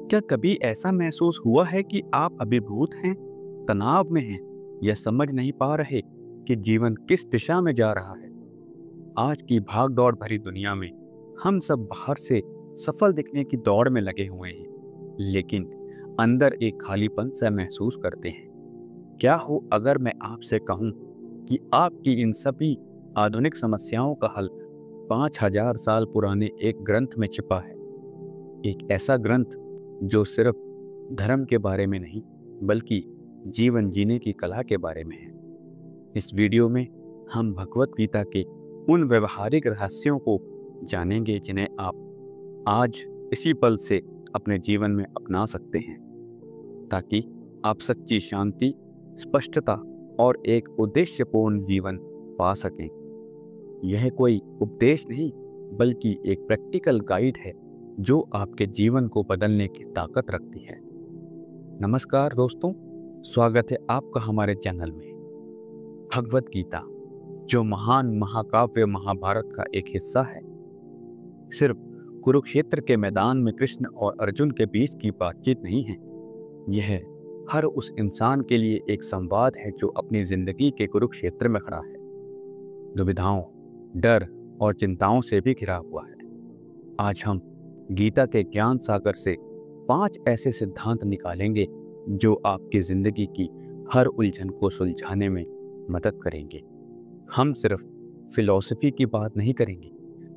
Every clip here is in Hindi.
क्या कभी ऐसा महसूस हुआ है कि आप अभिभूत हैं, तनाव में हैं या समझ नहीं पा रहे कि जीवन किस दिशा में जा रहा है? आज की भाग-दौड़ भरी दुनिया में हम सब बाहर से सफल दिखने की दौड़ में लगे हुए हैं, लेकिन अंदर एक खालीपन सा महसूस करते हैं। क्या हो अगर मैं आपसे कहूं कि आपकी इन सभी आधुनिक समस्याओं का हल 5000 साल पुराने एक ग्रंथ में छिपा है। एक ऐसा ग्रंथ जो सिर्फ धर्म के बारे में नहीं, बल्कि जीवन जीने की कला के बारे में है। इस वीडियो में हम भगवत गीता के उन व्यवहारिक रहस्यों को जानेंगे जिन्हें आप आज इसी पल से अपने जीवन में अपना सकते हैं, ताकि आप सच्ची शांति, स्पष्टता और एक उद्देश्यपूर्ण जीवन पा सकें। यह कोई उपदेश नहीं, बल्कि एक प्रैक्टिकल गाइड है जो आपके जीवन को बदलने की ताकत रखती है। नमस्कार दोस्तों, स्वागत है आपका हमारे चैनल में। भगवत गीता, जो महान महाकाव्य महाभारत का एक हिस्सा है, सिर्फ कुरुक्षेत्र के मैदान में कृष्ण और अर्जुन के बीच की बातचीत नहीं है। यह हर उस इंसान के लिए एक संवाद है जो अपनी जिंदगी के कुरुक्षेत्र में खड़ा है, दुविधाओं, डर और चिंताओं से भी घिरा हुआ है। आज हम गीता के ज्ञान सागर से 5 ऐसे सिद्धांत निकालेंगे जो आपकी जिंदगी की हर उलझन को सुलझाने में मदद करेंगे। हम सिर्फ फिलॉसफी की बात नहीं करेंगे,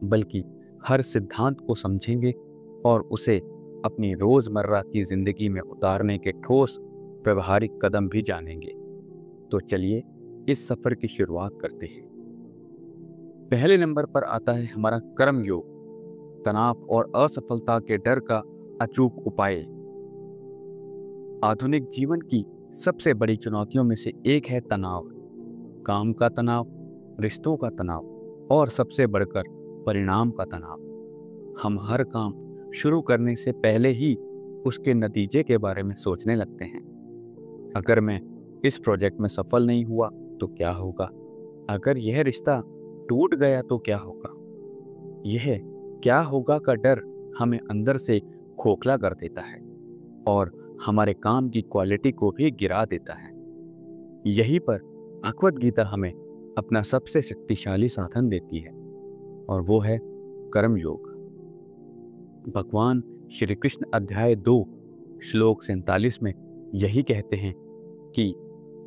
बल्कि हर सिद्धांत को समझेंगे और उसे अपनी रोजमर्रा की जिंदगी में उतारने के ठोस व्यवहारिक कदम भी जानेंगे। तो चलिए इस सफर की शुरुआत करते हैं। पहले नंबर पर आता है हमारा कर्म योग, तनाव और असफलता के डर का अचूक उपाय। आधुनिक जीवन की सबसे बड़ी चुनौतियों में से एक है तनाव। काम का तनाव, रिश्तों का तनाव और सबसे बढ़कर परिणाम का तनाव। हम हर काम शुरू करने से पहले ही उसके नतीजे के बारे में सोचने लगते हैं। अगर मैं इस प्रोजेक्ट में सफल नहीं हुआ तो क्या होगा? अगर यह रिश्ता टूट गया तो क्या होगा? यह क्या होगा का डर हमें अंदर से खोखला कर देता है और हमारे काम की क्वालिटी को भी गिरा देता है। यहीं पर भगवत गीता हमें अपना सबसे शक्तिशाली साधन देती है, और वो है कर्म योग। भगवान श्री कृष्ण अध्याय 2 श्लोक 47 में यही कहते हैं कि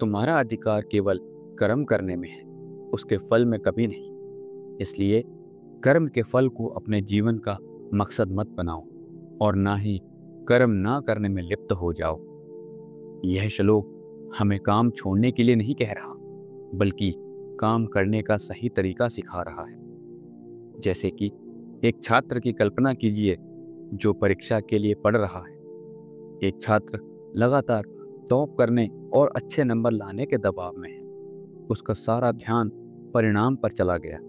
तुम्हारा अधिकार केवल कर्म करने में है, उसके फल में कभी नहीं। इसलिए कर्म के फल को अपने जीवन का मकसद मत बनाओ और ना ही कर्म ना करने में लिप्त हो जाओ। यह श्लोक हमें काम छोड़ने के लिए नहीं कह रहा, बल्कि काम करने का सही तरीका सिखा रहा है। जैसे कि एक छात्र की कल्पना कीजिए जो परीक्षा के लिए पढ़ रहा है। एक छात्र लगातार टॉप करने और अच्छे नंबर लाने के दबाव में है। उसका सारा ध्यान परिणाम पर चला गया,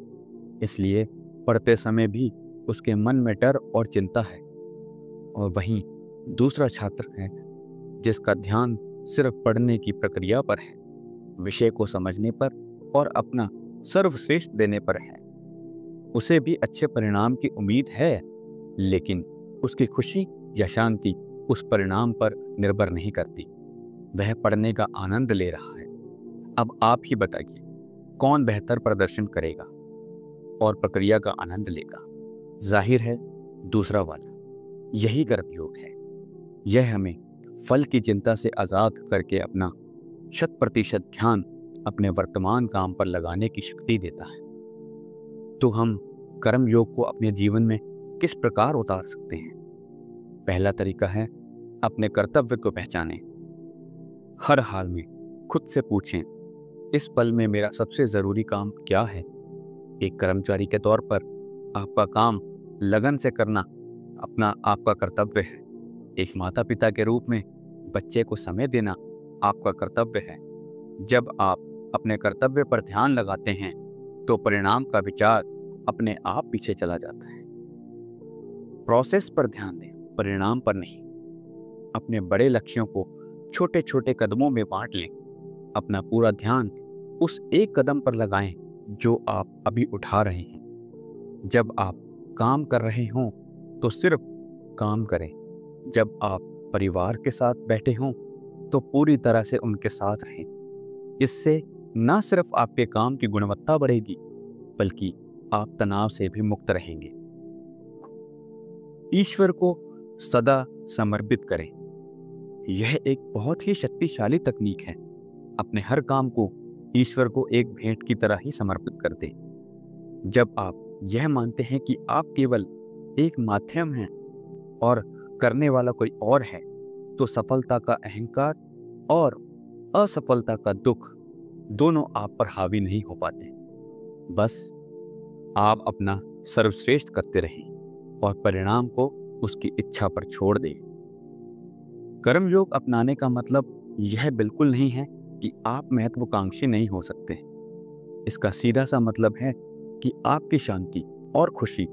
इसलिए पढ़ते समय भी उसके मन में डर और चिंता है। और वहीं दूसरा छात्र है जिसका ध्यान सिर्फ पढ़ने की प्रक्रिया पर है, विषय को समझने पर और अपना सर्वश्रेष्ठ देने पर है। उसे भी अच्छे परिणाम की उम्मीद है, लेकिन उसकी खुशी या शांति उस परिणाम पर निर्भर नहीं करती। वह पढ़ने का आनंद ले रहा है। अब आप ही बताइए, कौन बेहतर प्रदर्शन करेगा और प्रक्रिया का आनंद लेगा? जाहिर है दूसरा वाला। यही कर्म योग है। यह हमें फल की चिंता से आजाद करके अपना 100% ध्यान अपने वर्तमान काम पर लगाने की शक्ति देता है। तो हम कर्म योग को अपने जीवन में किस प्रकार उतार सकते हैं? पहला तरीका है अपने कर्तव्य को पहचानें। हर हाल में खुद से पूछें, इस पल में मेरा सबसे जरूरी काम क्या है? एक कर्मचारी के तौर पर आपका काम लगन से करना आपका कर्तव्य है। एक माता पिता के रूप में बच्चे को समय देना आपका कर्तव्य है। जब आप अपने कर्तव्य पर ध्यान लगाते हैं तो परिणाम का विचार अपने आप पीछे चला जाता है। प्रोसेस पर ध्यान दें, परिणाम पर नहीं। अपने बड़े लक्ष्यों को छोटे छोटे कदमों में बांट लें। अपना पूरा ध्यान उस एक कदम पर लगाएं जो आप अभी उठा रहे हैं। जब आप काम कर रहे हों तो सिर्फ काम करें, जब आप परिवार के साथ बैठे हों तो पूरी तरह से उनके साथ रहें। इससे न सिर्फ आपके काम की गुणवत्ता बढ़ेगी, बल्कि आप तनाव से भी मुक्त रहेंगे। ईश्वर को सदा समर्पित करें। यह एक बहुत ही शक्तिशाली तकनीक है। अपने हर काम को ईश्वर को एक भेंट की तरह ही समर्पित कर दें। जब आप यह मानते हैं कि आप केवल एक माध्यम हैं और करने वाला कोई और है, तो सफलता का अहंकार और असफलता का दुख दोनों आप पर हावी नहीं हो पाते। बस आप अपना सर्वश्रेष्ठ करते रहें और परिणाम को उसकी इच्छा पर छोड़ दें। कर्मयोग अपनाने का मतलब यह बिल्कुल नहीं है कि आप महत्वाकांक्षी नहीं हो सकते। इसका सीधा सा मतलब है कि आपकी शांति और खुशी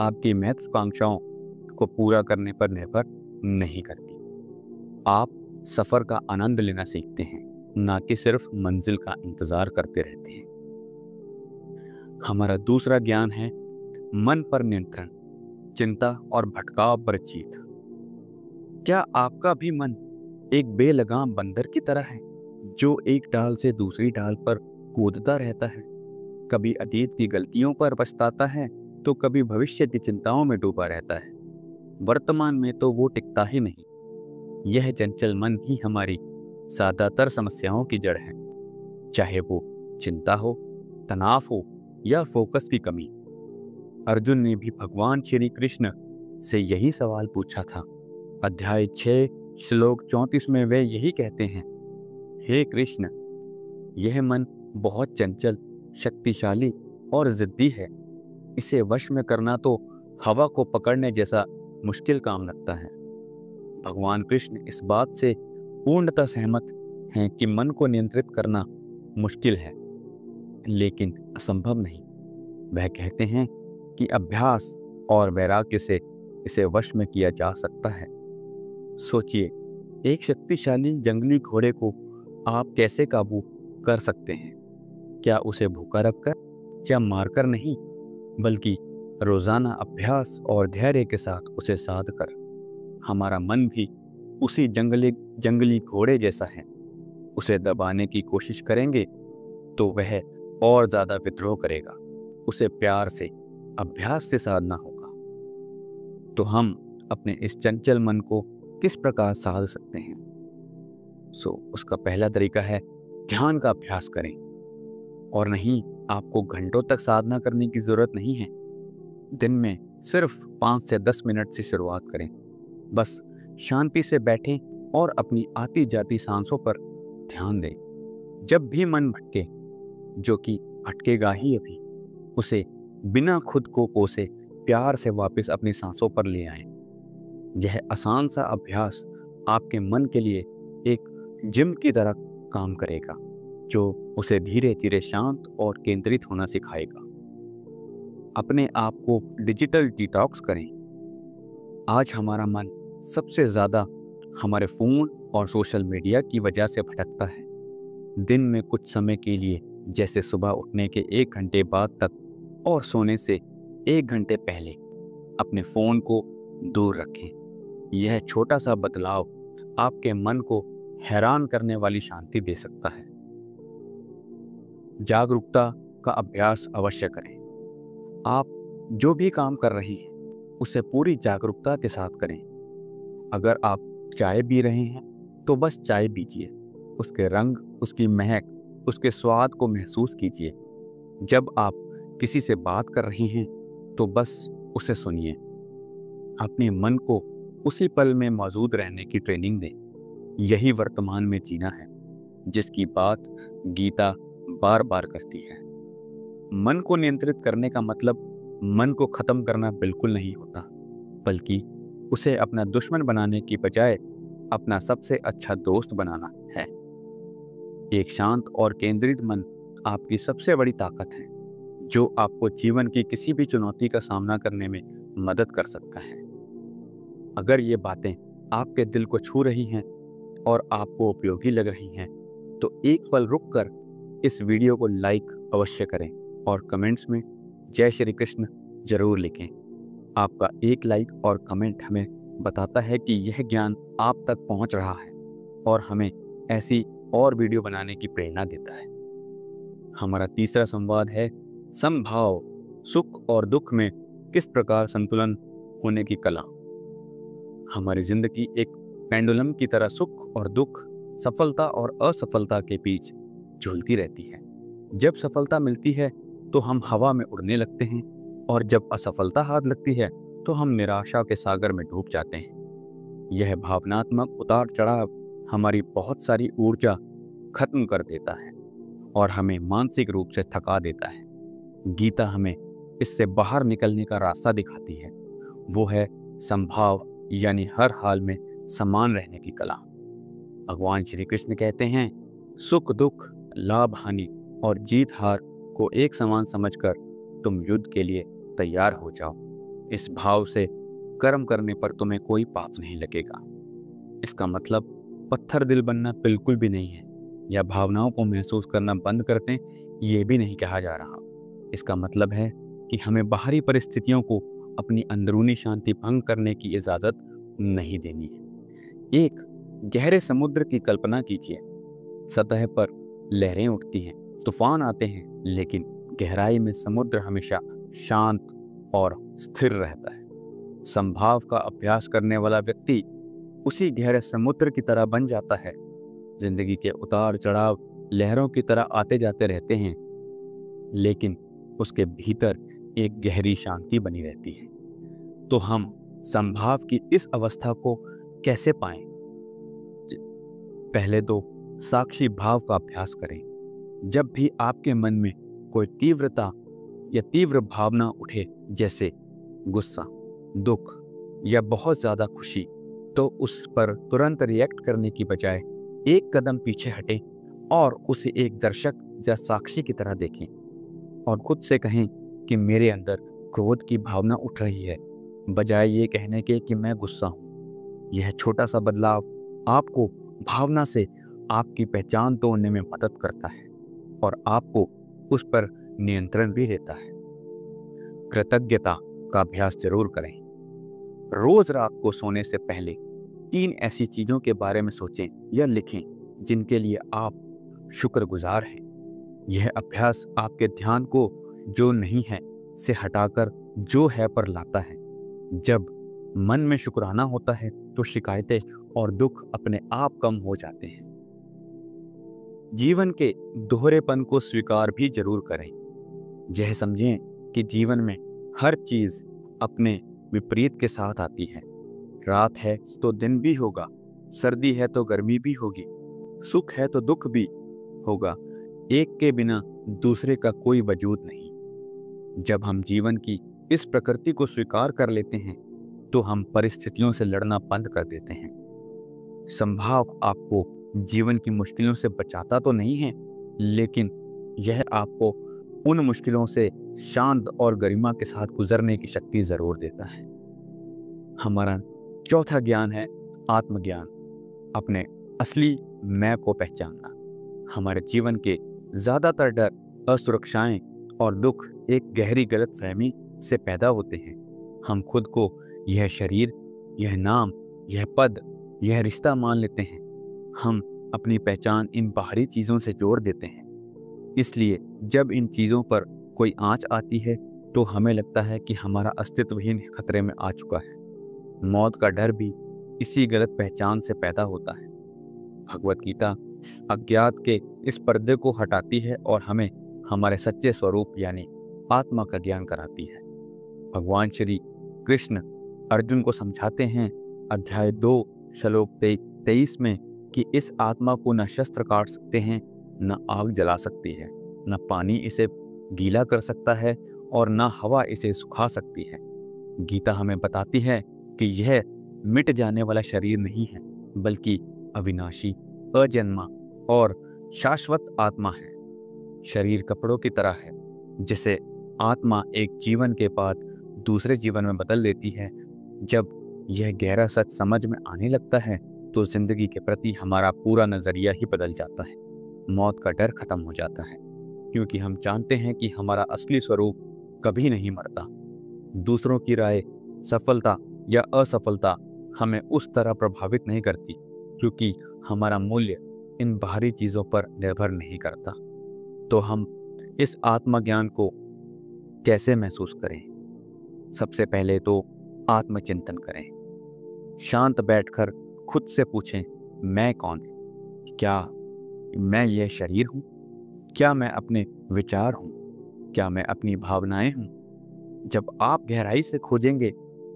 आपकी महत्वाकांक्षाओं को पूरा करने पर निर्भर नहीं करती। आप सफर का आनंद लेना सीखते हैं, ना कि सिर्फ मंजिल का इंतजार करते रहते हैं। हमारा दूसरा ज्ञान है मन पर नियंत्रण, चिंता और भटकाव पर जीत। क्या आपका भी मन एक बेलगाम बंदर की तरह है जो एक डाल से दूसरी डाल पर कूदता रहता है? कभी अतीत की गलतियों पर पछताता है तो कभी भविष्य की चिंताओं में डूबा रहता है। वर्तमान में तो वो टिकता ही नहीं। यह चंचल मन ही हमारी ज्यादातर समस्याओं की जड़ है, चाहे वो चिंता हो, तनाव हो या फोकस की कमी। अर्जुन ने भी भगवान श्री कृष्ण से यही सवाल पूछा था। अध्याय 6 श्लोक 34 में वे यही कहते हैं, हे कृष्ण, यह मन बहुत चंचल, शक्तिशाली और जिद्दी है। इसे वश में करना तो हवा को पकड़ने जैसा मुश्किल काम लगता है। भगवान कृष्ण इस बात से पूर्णतः सहमत हैं कि मन को नियंत्रित करना मुश्किल है, लेकिन असंभव नहीं। वह कहते हैं कि अभ्यास और वैराग्य से इसे वश में किया जा सकता है। सोचिए, एक शक्तिशाली जंगली घोड़े को आप कैसे काबू कर सकते हैं? क्या उसे भूखा रखकर या मारकर नहीं, बल्कि रोजाना अभ्यास और धैर्य के साथ उसे साध कर। हमारा मन भी उसी जंगली घोड़े जैसा है। उसे दबाने की कोशिश करेंगे तो वह और ज्यादा विद्रोह करेगा। उसे प्यार से, अभ्यास से साधना होगा। तो हम अपने इस चंचल मन को किस प्रकार साध सकते हैं? उसका पहला तरीका है ध्यान का अभ्यास करें। और नहीं, आपको घंटों तक साधना करने की जरूरत नहीं है। दिन में सिर्फ 5 से 10 मिनट से शुरुआत करें। बस शांति से बैठें और अपनी आती जाती सांसों पर ध्यान दें। जब भी मन भटके, जो कि भटकेगा ही अभी, उसे बिना खुद को कोसे प्यार से वापस अपनी सांसों पर ले आएं। यह आसान सा अभ्यास आपके मन के लिए एक जिम की तरह काम करेगा, जो उसे धीरे धीरे शांत और केंद्रित होना सिखाएगा। अपने आप को डिजिटल डिटॉक्स करें। आज हमारा मन सबसे ज्यादा हमारे फोन और सोशल मीडिया की वजह से भटकता है। दिन में कुछ समय के लिए, जैसे सुबह उठने के 1 घंटे बाद तक और सोने से 1 घंटे पहले, अपने फोन को दूर रखें। यह छोटा सा बदलाव आपके मन को हैरान करने वाली शांति दे सकता है। जागरूकता का अभ्यास अवश्य करें। आप जो भी काम कर रहे हैं उसे पूरी जागरूकता के साथ करें। अगर आप चाय पी रहे हैं तो बस चाय पीजिए। उसके रंग, उसकी महक, उसके स्वाद को महसूस कीजिए। जब आप किसी से बात कर रहे हैं तो बस उसे सुनिए। अपने मन को उसी पल में मौजूद रहने की ट्रेनिंग दें। यही वर्तमान में जीना है, जिसकी बात गीता बार बार करती है। मन को नियंत्रित करने का मतलब मन को खत्म करना बिल्कुल नहीं होता, बल्कि उसे अपना दुश्मन बनाने की बजाय अपना सबसे अच्छा दोस्त बनाना है। एक शांत और केंद्रित मन आपकी सबसे बड़ी ताकत है, जो आपको जीवन की किसी भी चुनौती का सामना करने में मदद कर सकता है। अगर ये बातें आपके दिल को छू रही हैं और आपको उपयोगी लग रही हैं, तो एक पल रुककर इस वीडियो को लाइक अवश्य करें और कमेंट्स में जय श्री कृष्ण जरूर लिखें। आपका एक लाइक और कमेंट हमें बताता है कि यह ज्ञान आप तक पहुंच रहा है और हमें ऐसी और वीडियो बनाने की प्रेरणा देता है। हमारा तीसरा संवाद है समभाव, सुख और दुख में किस प्रकार संतुलन होने की कला। हमारी जिंदगी एक पेंडुलम की तरह सुख और दुख, सफलता और असफलता के बीच झूलती रहती है। जब सफलता मिलती है तो हम हवा में उड़ने लगते हैं और जब असफलता हाथ लगती है तो हम निराशा के सागर में डूब जाते हैं। यह भावनात्मक उतार चढ़ाव हमारी बहुत सारी ऊर्जा खत्म कर देता है और हमें मानसिक रूप से थका देता है। गीता हमें इससे बाहर निकलने का रास्ता दिखाती है। वो है संभाव, यानी हर हाल में समान रहने की कला। भगवान श्री कृष्ण कहते हैं, सुख दुख, लाभ हानि और जीत हार को एक समान समझकर तुम युद्ध के लिए तैयार हो जाओ। इस भाव से कर्म करने पर तुम्हें कोई पाप नहीं लगेगा। इसका मतलब पत्थर दिल बनना बिल्कुल भी नहीं है, या भावनाओं को महसूस करना बंद कर दें, ये भी नहीं कहा जा रहा। इसका मतलब है कि हमें बाहरी परिस्थितियों को अपनी अंदरूनी शांति भंग करने की इजाजत नहीं देनी है। एक गहरे समुद्र की कल्पना कीजिए। सतह पर लहरें उठती हैं, तूफान आते हैं, लेकिन गहराई में समुद्र हमेशा शांत और स्थिर रहता है। संभाव का अभ्यास करने वाला व्यक्ति उसी गहरे समुद्र की तरह बन जाता है। जिंदगी के उतार चढ़ाव लहरों की तरह आते जाते रहते हैं, लेकिन उसके भीतर एक गहरी शांति बनी रहती है। तो हम संभाव की इस अवस्था को कैसे पाएं? पहले तो साक्षी भाव का अभ्यास करें। जब भी आपके मन में कोई तीव्रता या तीव्र भावना उठे, जैसे गुस्सा, दुख या बहुत ज्यादा खुशी, तो उस पर तुरंत रिएक्ट करने की बजाय एक कदम पीछे हटें और उसे एक दर्शक या साक्षी की तरह देखें और खुद से कहें कि मेरे अंदर क्रोध की भावना उठ रही है, बजाय ये कहने के कि मैं गुस्सा हूं। यह छोटा सा बदलाव आपको भावना से आपकी पहचान तोड़ने में मदद करता है और आपको उस पर नियंत्रण भी देता है। कृतज्ञता का अभ्यास जरूर करें। रोज रात को सोने से पहले 3 ऐसी चीजों के बारे में सोचें या लिखें जिनके लिए आप शुक्रगुजार हैं। यह अभ्यास आपके ध्यान को जो नहीं है से हटाकर जो है पर लाता है। जब मन में शुक्राना होता है तो शिकायतें और दुख अपने आप कम हो जाते हैं। जीवन के दोहरेपन को स्वीकार भी जरूर करें। यह समझें कि जीवन में हर चीज अपने विपरीत के साथ आती है। रात है तो दिन भी होगा, सर्दी है तो गर्मी भी होगी, सुख है तो दुख भी होगा। एक के बिना दूसरे का कोई वजूद नहीं। जब हम जीवन की इस प्रकृति को स्वीकार कर लेते हैं तो हम परिस्थितियों से लड़ना बंद कर देते हैं। संभाव आपको जीवन की मुश्किलों से बचाता तो नहीं है, लेकिन यह आपको उन मुश्किलों से शांत और गरिमा के साथ गुजरने की शक्ति जरूर देता है। हमारा चौथा ज्ञान है आत्मज्ञान, अपने असली मैं को पहचानना। हमारे जीवन के ज्यादातर डर, असुरक्षाएं और दुख एक गहरी गलतफहमी से पैदा होते हैं। हम खुद को यह शरीर, यह नाम, यह पद, यह रिश्ता मान लेते हैं। हम अपनी पहचान इन बाहरी चीजों से जोड़ देते हैं। इसलिए जब इन चीजों पर कोई आंच आती है तो हमें लगता है कि हमारा अस्तित्व ही खतरे में आ चुका है। मौत का डर भी इसी गलत पहचान से पैदा होता है। भगवत गीता अज्ञात के इस पर्दे को हटाती है और हमें हमारे सच्चे स्वरूप यानी आत्मा का ज्ञान कराती है। भगवान श्री कृष्ण अर्जुन को समझाते हैं अध्याय 2 श्लोक 23 में कि इस आत्मा को न शस्त्र काट सकते हैं, न आग जला सकती है, न पानी इसे गीला कर सकता है और न हवा इसे सुखा सकती है। गीता हमें बताती है कि यह मिट जाने वाला शरीर नहीं है, बल्कि अविनाशी, अजन्मा और शाश्वत आत्मा है। शरीर कपड़ों की तरह है, जिसे आत्मा एक जीवन के बाद दूसरे जीवन में बदल देती है। जब यह गहरा सच समझ में आने लगता है तो जिंदगी के प्रति हमारा पूरा नजरिया ही बदल जाता है। मौत का डर खत्म हो जाता है, क्योंकि हम जानते हैं कि हमारा असली स्वरूप कभी नहीं मरता। दूसरों की राय, सफलता या असफलता हमें उस तरह प्रभावित नहीं करती, क्योंकि हमारा मूल्य इन बाहरी चीज़ों पर निर्भर नहीं करता। तो हम इस आत्मज्ञान को कैसे महसूस करें? सबसे पहले तो आत्मचिंतन करें। शांत बैठकर खुद से पूछें, मैं कौन? क्या मैं यह शरीर हूँ? क्या मैं अपने विचार हूँ? क्या मैं अपनी भावनाएं हूँ? जब आप गहराई से खोजेंगे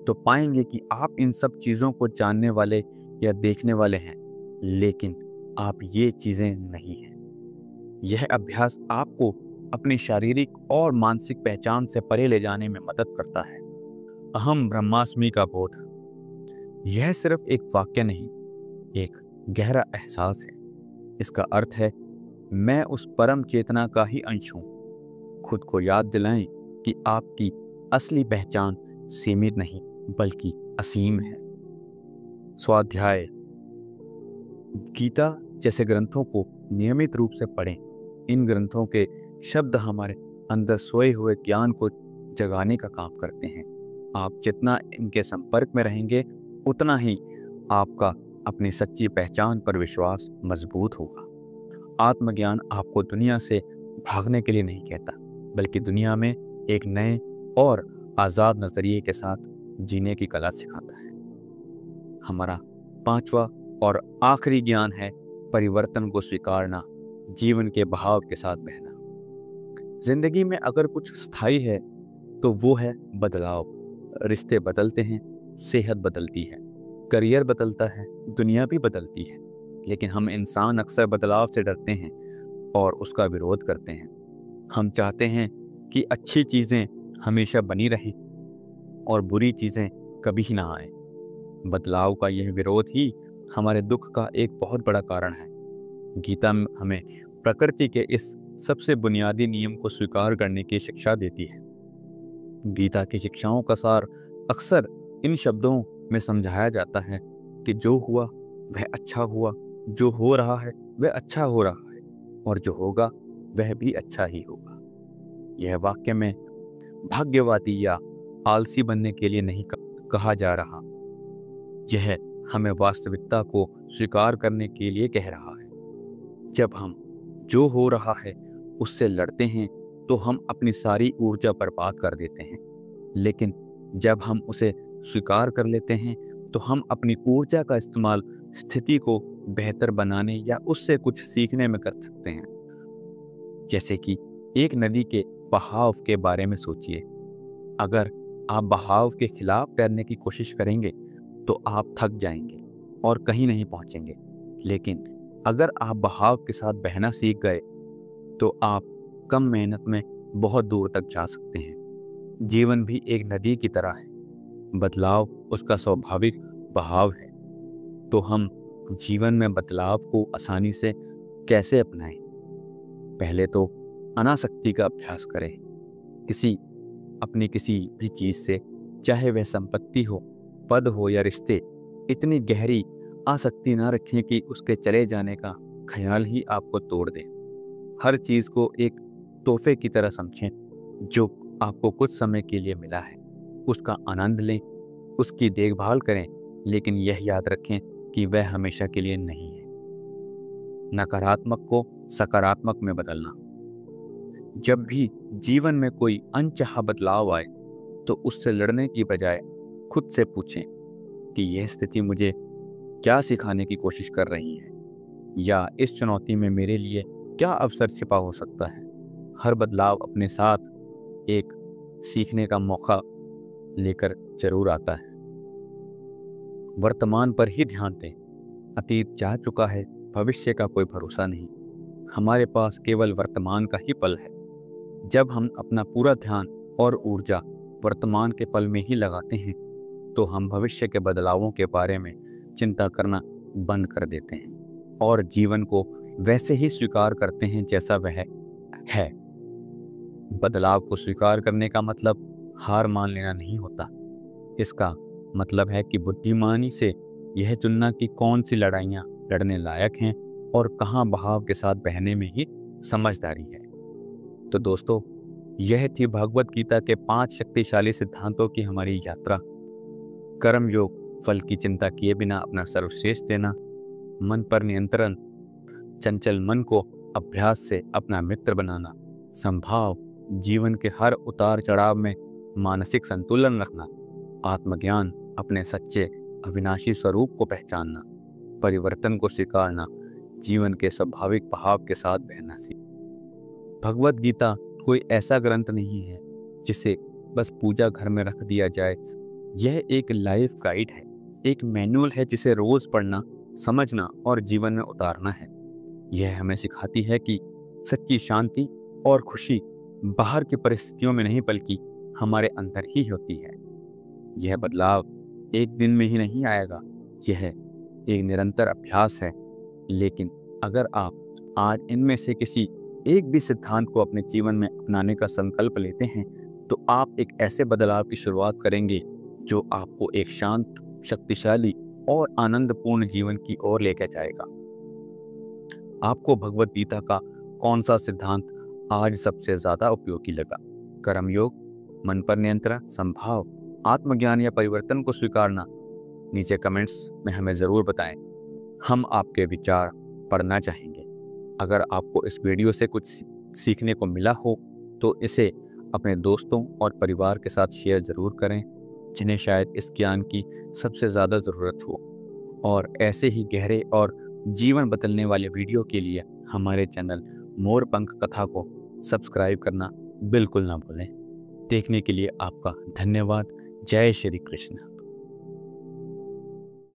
तो पाएंगे कि आप इन सब चीज़ों को जानने वाले या देखने वाले हैं, लेकिन आप ये चीज़ें नहीं हैं। यह अभ्यास आपको अपनी शारीरिक और मानसिक पहचान से परे ले जाने में मदद करता है। अहम ब्रह्मास्मि का बोध, यह सिर्फ एक वाक्य नहीं, एक गहरा एहसास है। इसका अर्थ है, मैं उस परम चेतना का ही अंश हूं। खुद को याद दिलाएं कि आपकी असली पहचान सीमित नहीं बल्कि असीम है। स्वाध्याय, गीता जैसे ग्रंथों को नियमित रूप से पढ़ें। इन ग्रंथों के शब्द हमारे अंदर सोए हुए ज्ञान को जगाने का काम करते हैं। आप जितना इनके संपर्क में रहेंगे, उतना ही आपका अपनी सच्ची पहचान पर विश्वास मजबूत होगा। आत्मज्ञान आपको दुनिया से भागने के लिए नहीं कहता, बल्कि दुनिया में एक नए और आज़ाद नजरिए के साथ जीने की कला सिखाता है। हमारा पांचवा और आखिरी ज्ञान है परिवर्तन को स्वीकारना, जीवन के बहाव के साथ बहना। जिंदगी में अगर कुछ स्थायी है तो वो है बदलाव। रिश्ते बदलते हैं, सेहत बदलती है, करियर बदलता है, दुनिया भी बदलती है, लेकिन हम इंसान अक्सर बदलाव से डरते हैं और उसका विरोध करते हैं। हम चाहते हैं कि अच्छी चीज़ें हमेशा बनी रहें और बुरी चीज़ें कभी ही ना आए। बदलाव का यह विरोध ही हमारे दुख का एक बहुत बड़ा कारण है। गीता हमें प्रकृति के इस सबसे बुनियादी नियम को स्वीकार करने की शिक्षा देती है। गीता की शिक्षाओं का सार अक्सर इन शब्दों में समझाया जाता है कि जो हुआ वह अच्छा हुआ, जो हो रहा है वह अच्छा हो रहा है, और जो होगा वह भी अच्छा ही होगा। यह वाक्य में भाग्यवादी या आलसी बनने के लिए नहीं कहा जा रहा, यह हमें वास्तविकता को स्वीकार करने के लिए कह रहा है। जब हम जो हो रहा है उससे लड़ते हैं तो हम अपनी सारी ऊर्जा बर्बाद कर देते हैं, लेकिन जब हम उसे स्वीकार कर लेते हैं तो हम अपनी ऊर्जा का इस्तेमाल स्थिति को बेहतर बनाने या उससे कुछ सीखने में कर सकते हैं। जैसे कि एक नदी के बहाव के बारे में सोचिए। अगर आप बहाव के खिलाफ तैरने की कोशिश करेंगे तो आप थक जाएंगे और कहीं नहीं पहुंचेंगे, लेकिन अगर आप बहाव के साथ बहना सीख गए तो आप कम मेहनत में बहुत दूर तक जा सकते हैं। जीवन भी एक नदी की तरह है, बदलाव उसका स्वाभाविक बहाव है। तो हम जीवन में बदलाव को आसानी से कैसे अपनाएं? पहले तो अनासक्ति का अभ्यास करें। किसी भी चीज से, चाहे वह संपत्ति हो, पद हो या रिश्ते, इतनी गहरी आसक्ति ना रखें कि उसके चले जाने का ख्याल ही आपको तोड़ दे। हर चीज को एक तोहफे की तरह समझें जो आपको कुछ समय के लिए मिला है। उसका आनंद लें, उसकी देखभाल करें, लेकिन यह याद रखें कि वह हमेशा के लिए नहीं है। नकारात्मक को सकारात्मक में बदलना। जब भी जीवन में कोई अनचाहा बदलाव आए तो उससे लड़ने की बजाय खुद से पूछें कि यह स्थिति मुझे क्या सिखाने की कोशिश कर रही है, या इस चुनौती में मेरे लिए क्या अवसर छिपा हो सकता है। हर बदलाव अपने साथ एक सीखने का मौका लेकर जरूर आता है। वर्तमान पर ही ध्यान दें। अतीत जा चुका है, भविष्य का कोई भरोसा नहीं। हमारे पास केवल वर्तमान का ही पल है। जब हम अपना पूरा ध्यान और ऊर्जा वर्तमान के पल में ही लगाते हैं तो हम भविष्य के बदलावों के बारे में चिंता करना बंद कर देते हैं और जीवन को वैसे ही स्वीकार करते हैं जैसा वह है। बदलाव को स्वीकार करने का मतलब हार मान लेना नहीं होता। इसका मतलब है कि बुद्धिमानी से यह चुनना कि कौन सी लड़ाइयाँ लड़ने लायक हैं और कहाँ बहाव के साथ बहने में ही समझदारी है। तो दोस्तों, यह थी भगवत गीता के 5 शक्तिशाली सिद्धांतों की हमारी यात्रा। कर्म योग फल की चिंता किए बिना अपना सर्वश्रेष्ठ देना, मन पर नियंत्रण, चंचल मन को अभ्यास से अपना मित्र बनाना, संभाव, जीवन के हर उतार चढ़ाव में मानसिक संतुलन रखना, आत्मज्ञान, अपने सच्चे अविनाशी स्वरूप को पहचानना, परिवर्तन को स्वीकारना, जीवन के स्वाभाविक बहाव के साथ बहना सीख। भगवत गीता कोई ऐसा ग्रंथ नहीं है जिसे बस पूजा घर में रख दिया जाए। यह एक लाइफ गाइड है, एक मैनुअल है जिसे रोज पढ़ना, समझना और जीवन में उतारना है। यह हमें सिखाती है कि सच्ची शांति और खुशी बाहर की परिस्थितियों में नहीं बल्कि हमारे अंदर ही होती है। यह बदलाव एक दिन में ही नहीं आएगा, यह एक निरंतर अभ्यास है। लेकिन अगर आप आज इनमें से किसी एक भी सिद्धांत को अपने जीवन में अपनाने का संकल्प लेते हैं तो आप एक ऐसे बदलाव की शुरुआत करेंगे जो आपको एक शांत, शक्तिशाली और आनंदपूर्ण जीवन की ओर लेकर जाएगा। आपको भगवत गीता का कौन सा सिद्धांत आज सबसे ज्यादा उपयोगी लगा? कर्मयोग, मन पर नियंत्रण, संभाव, आत्मज्ञान या परिवर्तन को स्वीकारना? नीचे कमेंट्स में हमें जरूर बताएं। हम आपके विचार पढ़ना चाहेंगे। अगर आपको इस वीडियो से कुछ सीखने को मिला हो तो इसे अपने दोस्तों और परिवार के साथ शेयर जरूर करें जिन्हें शायद इस ज्ञान की सबसे ज़्यादा ज़रूरत हो। और ऐसे ही गहरे और जीवन बदलने वाले वीडियो के लिए हमारे चैनल मोरपंख कथा को सब्सक्राइब करना बिल्कुल ना भूलें। देखने के लिए आपका धन्यवाद। जय श्री कृष्ण।